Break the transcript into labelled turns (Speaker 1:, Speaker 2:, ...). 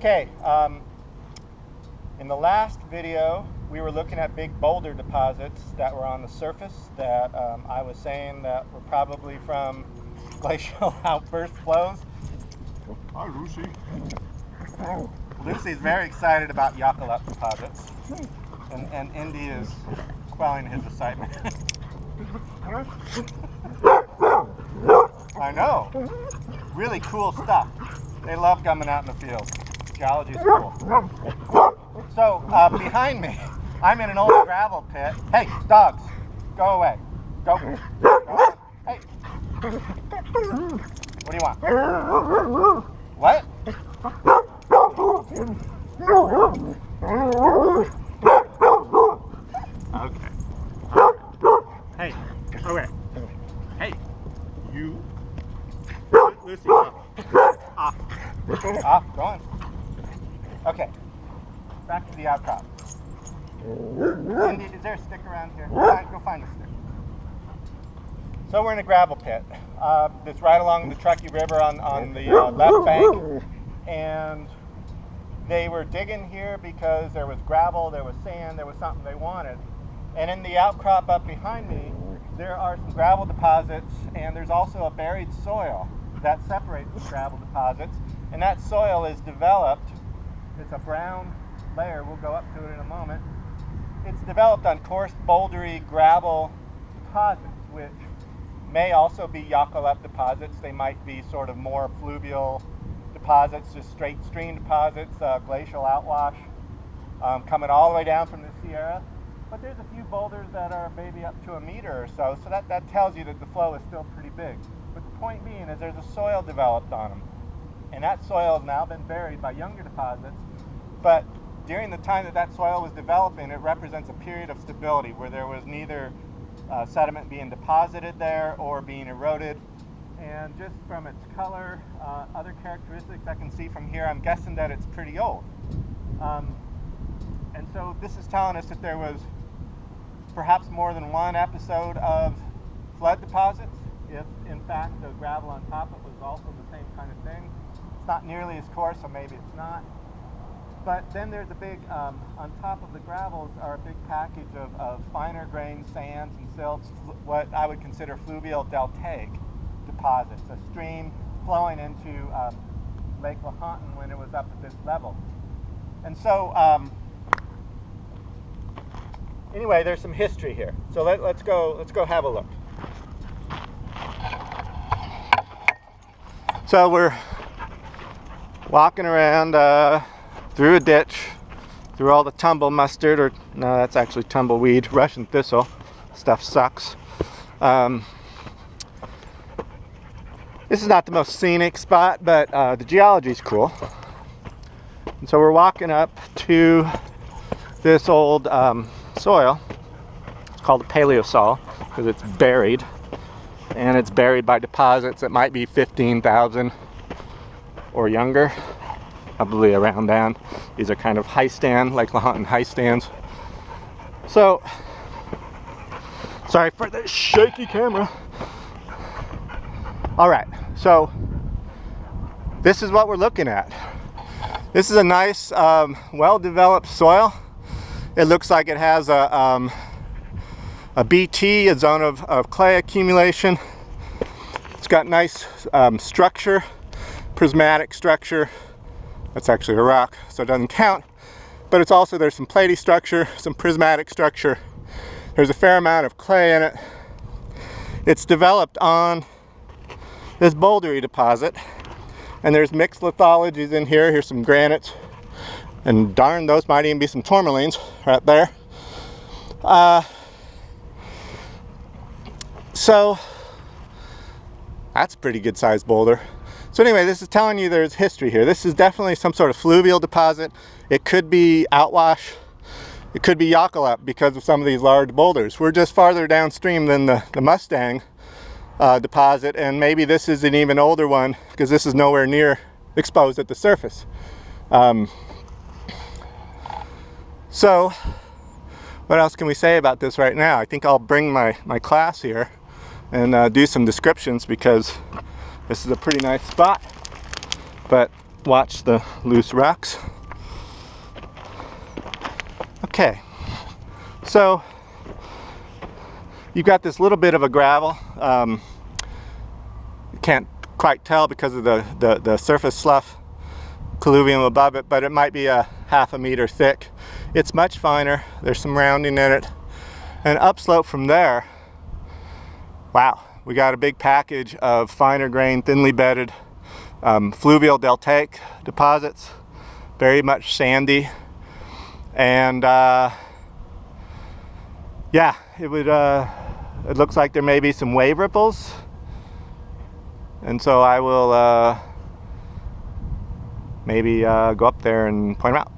Speaker 1: Okay, in the last video we were looking at big boulder deposits that were on the surface that I was saying that were probably from glacial outburst flows.
Speaker 2: Hi, Lucy.
Speaker 1: Lucy's very excited about Yakulat deposits, and Indy is quelling his excitement. I know. Really cool stuff. They love coming out in the field. Geology is cool. So, behind me, I'm in an old gravel pit. Hey, dogs, go away. Go. Go. Hey. What do you want? What? Okay. Hey, okay. Hey, you. Lucy, off. Off. Off, go on. Okay, back to the outcrop. Indy, is there a stick around here? Go find a stick. So we're in a gravel pit. That's right along the Truckee River on the left bank. And they were digging here because there was gravel, there was sand, there was something they wanted. And in the outcrop up behind me, there are some gravel deposits, and there's also a buried soil that separates the gravel deposits. And that soil is developed. It's a brown layer. We'll go up to it in a moment. It's developed on coarse, bouldery gravel deposits, which may also be Yakulat deposits. They might be sort of more fluvial deposits, just straight stream deposits, glacial outwash, coming all the way down from the Sierra. But there's a few boulders that are maybe up to a meter or so, so that tells you that the flow is still pretty big. But the point being is there's a soil developed on them. And that soil has now been buried by younger deposits. But during the time that soil was developing, it represents a period of stability where there was neither sediment being deposited there or being eroded. And just from its color, other characteristics I can see from here, I'm guessing that it's pretty old. And so this is telling us that there was perhaps more than one episode of flood deposits, if in fact the gravel on top of it was also the same kind of thing. It's not nearly as coarse, so maybe it's not. But then there's a big, on top of the gravels are a big package of finer grained sands and silts, what I would consider fluvial deltaic deposits, a stream flowing into Lake Lahontan when it was up at this level. And so, anyway, there's some history here. So let's go have a look. So we're walking around through a ditch, through all the tumble mustard, or no, that's actually tumbleweed, Russian thistle. Stuff sucks. This is not the most scenic spot, but the geology is cool. And so we're walking up to this old soil. It's called a paleosol because it's buried, and it's buried by deposits that might be 15,000 or younger, probably around then. These are kind of high stand, Lake Lahontan high stands. So, sorry for the shaky camera. All right, so this is what we're looking at. This is a nice, well-developed soil. It looks like it has a BT, a zone of clay accumulation. It's got nice structure, prismatic structure. That's actually a rock, so it doesn't count. But it's also, there's some platy structure, some prismatic structure. There's a fair amount of clay in it. It's developed on this bouldery deposit. And there's mixed lithologies in here. Here's some granites. And darn, those might even be some tourmalines right there. So that's a pretty good sized boulder. So anyway, this is telling you there's history here. This is definitely some sort of fluvial deposit. It could be outwash. It could be Yakulat because of some of these large boulders. We're just farther downstream than the Mustang deposit, and maybe this is an even older one because this is nowhere near exposed at the surface. So what else can we say about this right now? I think I'll bring my class here and do some descriptions because this is a pretty nice spot. But watch the loose rocks. Okay, so you've got this little bit of a gravel. You can't quite tell because of the surface slough colluvium above it, but it might be a half a meter thick. It's much finer. There's some rounding in it. And upslope from there, wow, we got a big package of finer grain, thinly bedded fluvial deltaic deposits, very much sandy. And yeah, it looks like there may be some wave ripples, and so I will maybe go up there and point them out.